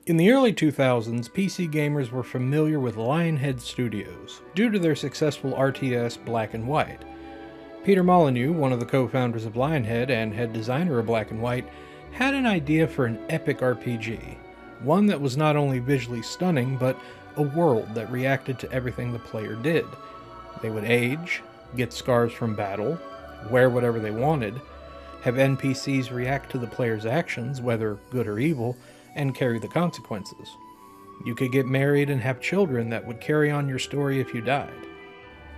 In the early 2000s, PC gamers were familiar with Lionhead Studios due to their successful RTS Black and White. Peter Molyneux, one of the co-founders of Lionhead and head designer of Black and White, had an idea for an epic RPG, one that was not only visually stunning, but a world that reacted to everything the player did. They would age, get scars from battle, wear whatever they wanted, have NPCs react to the player's actions, whether good or evil, and carry the consequences. You could get married and have children that would carry on your story if you died.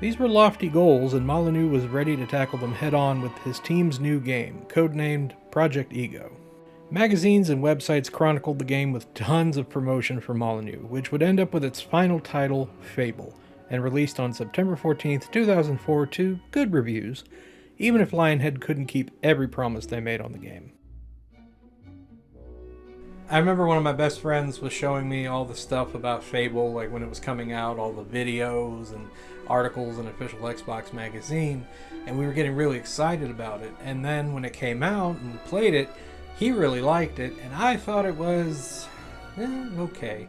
These were lofty goals, and Molyneux was ready to tackle them head-on with his team's new game, codenamed Project Ego. Magazines and websites chronicled the game with tons of promotion for Molyneux, which would end up with its final title, Fable, and released on September 14, 2004 to good reviews, even if Lionhead couldn't keep every promise they made on the game. I remember one of my best friends was showing me all the stuff about Fable, like when it was coming out, all the videos and articles in Official Xbox Magazine, and we were getting really excited about it. And then when it came out and we played it, he really liked it, and I thought it was okay.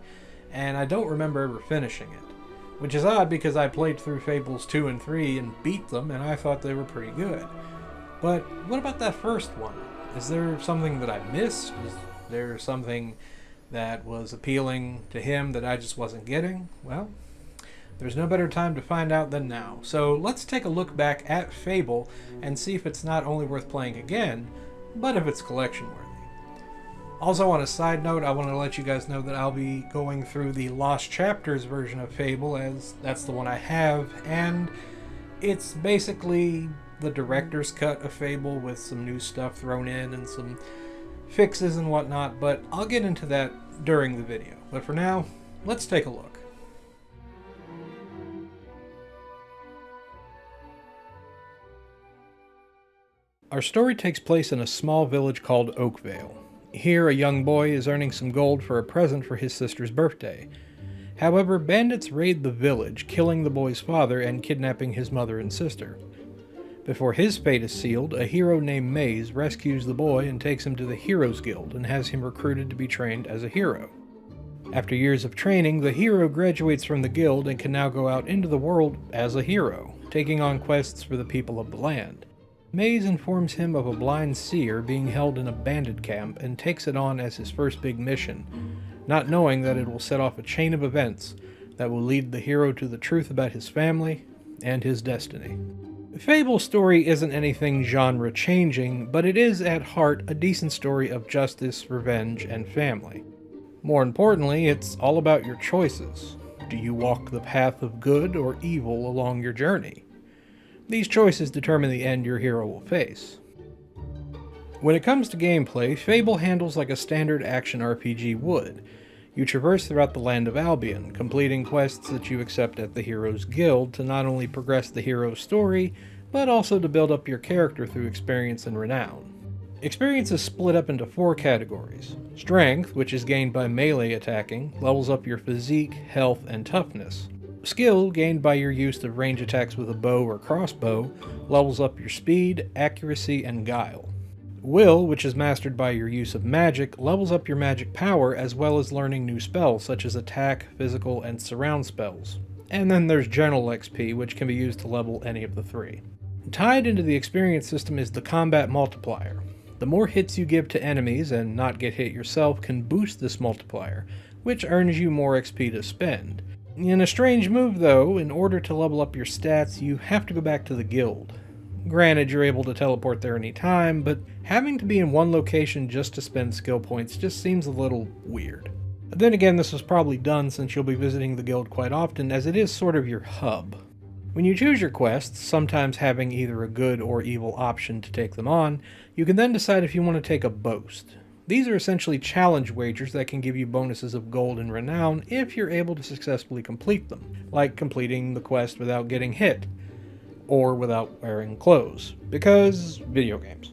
And I don't remember ever finishing it, which is odd because I played through Fables 2 and 3 and beat them, and I thought they were pretty good. But what about that first one? Is there something that I missed? Is there something that was appealing to him that I just wasn't getting? Well, there's no better time to find out than now. So let's take a look back at Fable and see if it's not only worth playing again, but if it's collection worthy. Also, on a side note, I want to let you guys know that I'll be going through the Lost Chapters version of Fable, as that's the one I have, and it's basically the director's cut of Fable with some new stuff thrown in and some fixes and whatnot, but I'll get into that during the video. But for now, let's take a look. Our story takes place in a small village called Oakvale. Here, a young boy is earning some gold for a present for his sister's birthday. However, bandits raid the village, killing the boy's father and kidnapping his mother and sister. Before his fate is sealed, a hero named Maze rescues the boy and takes him to the Heroes Guild and has him recruited to be trained as a hero. After years of training, the hero graduates from the guild and can now go out into the world as a hero, taking on quests for the people of the land. Maze informs him of a blind seer being held in a bandit camp and takes it on as his first big mission, not knowing that it will set off a chain of events that will lead the hero to the truth about his family and his destiny. Fable's story isn't anything genre-changing, but it is at heart a decent story of justice, revenge, and family. More importantly, it's all about your choices. Do you walk the path of good or evil along your journey? These choices determine the end your hero will face. When it comes to gameplay, Fable handles like a standard action RPG would. You traverse throughout the land of Albion, completing quests that you accept at the Heroes Guild to not only progress the hero's story, but also to build up your character through experience and renown. Experience is split up into 4 categories. Strength, which is gained by melee attacking, levels up your physique, health, and toughness. Skill, gained by your use of range attacks with a bow or crossbow, levels up your speed, accuracy, and guile. Will, which is mastered by your use of magic, levels up your magic power as well as learning new spells such as attack, physical, and surround spells. And then there's general XP, which can be used to level any of the 3. Tied into the experience system is the combat multiplier. The more hits you give to enemies and not get hit yourself can boost this multiplier, which earns you more XP to spend. In a strange move though, in order to level up your stats, you have to go back to the guild. Granted, you're able to teleport there anytime, but having to be in one location just to spend skill points just seems a little weird. Then again, this was probably done since you'll be visiting the guild quite often, as it is sort of your hub. When you choose your quests, sometimes having either a good or evil option to take them on, you can then decide if you want to take a boast. These are essentially challenge wagers that can give you bonuses of gold and renown if you're able to successfully complete them, like completing the quest without getting hit, or without wearing clothes, because video games.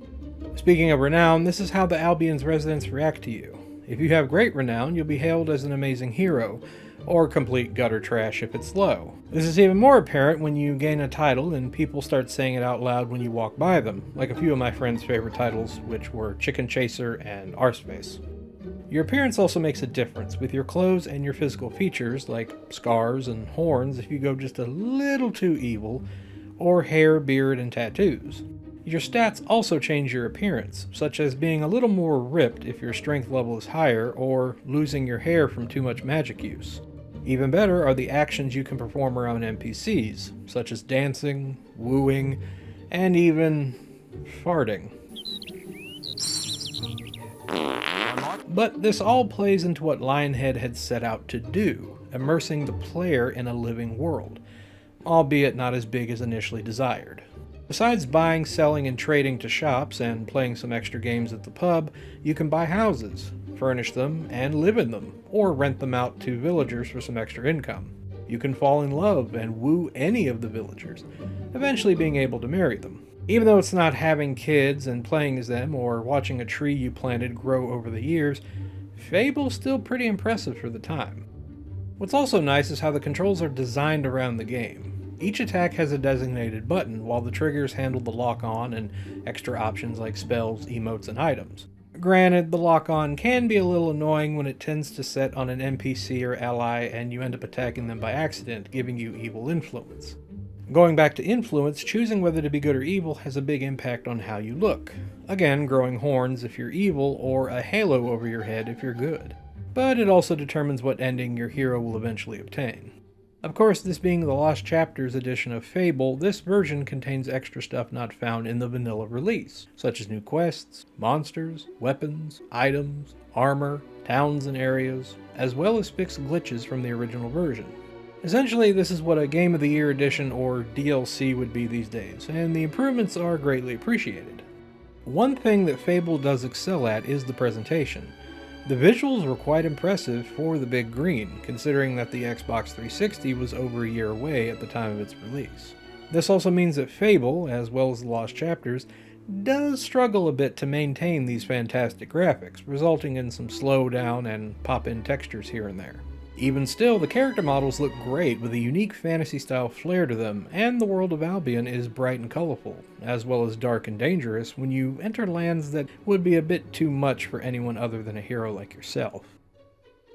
Speaking of renown, this is how the Albion's residents react to you. If you have great renown, you'll be hailed as an amazing hero, or complete gutter trash if it's low. This is even more apparent when you gain a title and people start saying it out loud when you walk by them, like a few of my friends' favorite titles, which were Chicken Chaser and Arseface. Your appearance also makes a difference with your clothes and your physical features like scars and horns if you go just a little too evil, or hair, beard, and tattoos. Your stats also change your appearance, such as being a little more ripped if your strength level is higher, or losing your hair from too much magic use. Even better are the actions you can perform around NPCs, such as dancing, wooing, and even farting. But this all plays into what Lionhead had set out to do, immersing the player in a living world, albeit not as big as initially desired. Besides buying, selling, and trading to shops and playing some extra games at the pub, you can buy houses, furnish them, and live in them, or rent them out to villagers for some extra income. You can fall in love and woo any of the villagers, eventually being able to marry them. Even though it's not having kids and playing as them or watching a tree you planted grow over the years, Fable's still pretty impressive for the time. What's also nice is how the controls are designed around the game. Each attack has a designated button, while the triggers handle the lock-on and extra options like spells, emotes, and items. Granted, the lock-on can be a little annoying when it tends to set on an NPC or ally and you end up attacking them by accident, giving you evil influence. Going back to influence, choosing whether to be good or evil has a big impact on how you look. Again, growing horns if you're evil, or a halo over your head if you're good. But it also determines what ending your hero will eventually obtain. Of course, this being the Lost Chapters edition of Fable, this version contains extra stuff not found in the vanilla release, such as new quests, monsters, weapons, items, armor, towns and areas, as well as fixed glitches from the original version. Essentially, this is what a Game of the Year edition or DLC would be these days, and the improvements are greatly appreciated. One thing that Fable does excel at is the presentation. The visuals were quite impressive for the big green, considering that the Xbox 360 was over a year away at the time of its release. This also means that Fable, as well as the Lost Chapters, does struggle a bit to maintain these fantastic graphics, resulting in some slowdown and pop-in textures here and there. Even still, the character models look great with a unique fantasy-style flair to them, and the world of Albion is bright and colorful, as well as dark and dangerous when you enter lands that would be a bit too much for anyone other than a hero like yourself.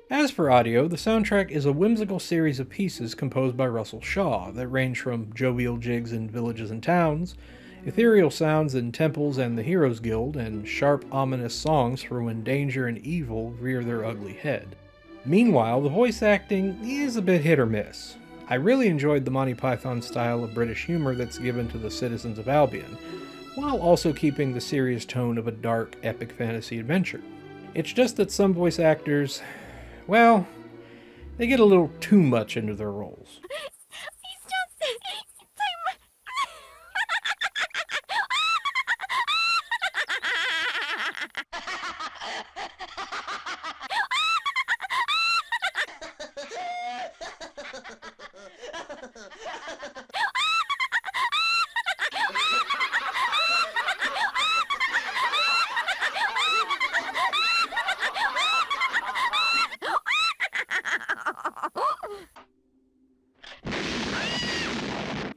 As for audio, the soundtrack is a whimsical series of pieces composed by Russell Shaw that range from jovial jigs in villages and towns, ethereal sounds in temples and the Heroes Guild, and sharp, ominous songs for when danger and evil rear their ugly head. Meanwhile, the voice acting is a bit hit or miss. I really enjoyed the Monty Python style of British humor that's given to the citizens of Albion, while also keeping the serious tone of a dark, epic fantasy adventure. It's just that some voice actors, well, they get a little too much into their roles.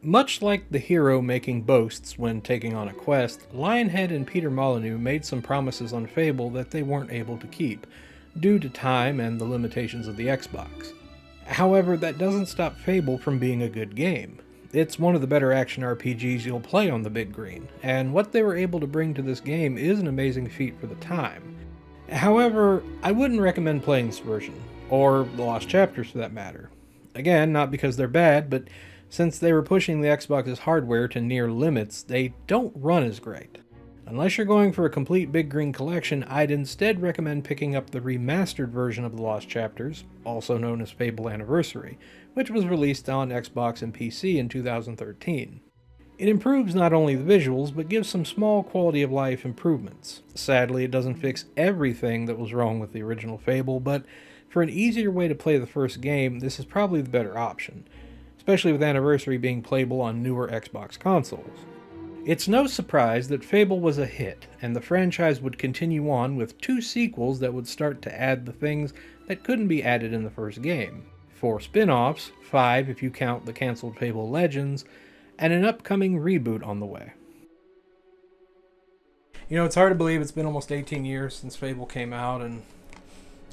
Much like the hero making boasts when taking on a quest, Lionhead and Peter Molyneux made some promises on Fable that they weren't able to keep, due to time and the limitations of the Xbox. However, that doesn't stop Fable from being a good game. It's one of the better action RPGs you'll play on the big green, and what they were able to bring to this game is an amazing feat for the time. However, I wouldn't recommend playing this version, or the Lost Chapters for that matter. Again, not because they're bad, but since they were pushing the Xbox's hardware to near limits, they don't run as great. Unless you're going for a complete big green collection, I'd instead recommend picking up the remastered version of the Lost Chapters, also known as Fable Anniversary, which was released on Xbox and PC in 2013. It improves not only the visuals, but gives some small quality of life improvements. Sadly, it doesn't fix everything that was wrong with the original Fable, but for an easier way to play the first game, this is probably the better option, especially with Anniversary being playable on newer Xbox consoles. It's no surprise that Fable was a hit, and the franchise would continue on with 2 sequels that would start to add the things that couldn't be added in the first game, 4 spin-offs, 5 if you count the cancelled Fable Legends, and an upcoming reboot on the way. You know, it's hard to believe it's been almost 18 years since Fable came out, and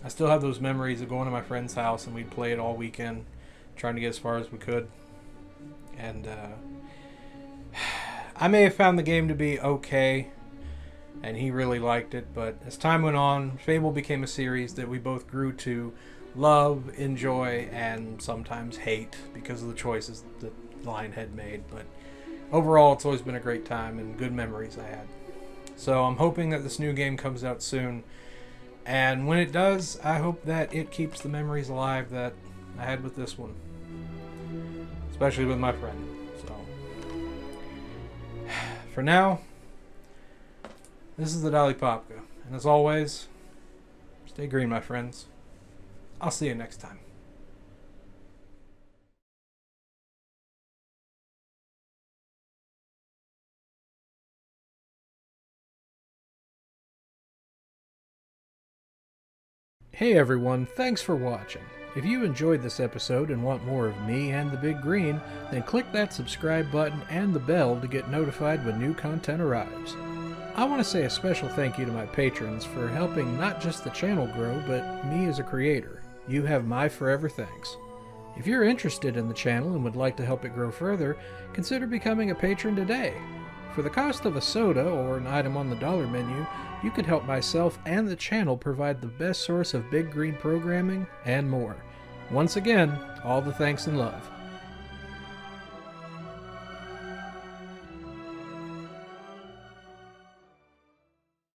I still have those memories of going to my friend's house and we'd play it all weekend, trying to get as far as we could. And I may have found the game to be okay, and he really liked it, but as time went on, Fable became a series that we both grew to love, enjoy, and sometimes hate because of the choices that Lionhead made. But overall, it's always been a great time and good memories I had. So I'm hoping that this new game comes out soon, and when it does, I hope that it keeps the memories alive that I had with this one, especially with my friend. So for now, this is the Dali Popka, and as always, stay green, my friends. I'll see you next time. Hey everyone, thanks for watching. If you enjoyed this episode and want more of me and the Big Green, then click that subscribe button and the bell to get notified when new content arrives. I want to say a special thank you to my patrons for helping not just the channel grow, but me as a creator. You have my forever thanks. If you're interested in the channel and would like to help it grow further, consider becoming a patron today. For the cost of a soda or an item on the dollar menu, you could help myself and the channel provide the best source of Big Green programming and more. Once again, all the thanks and love.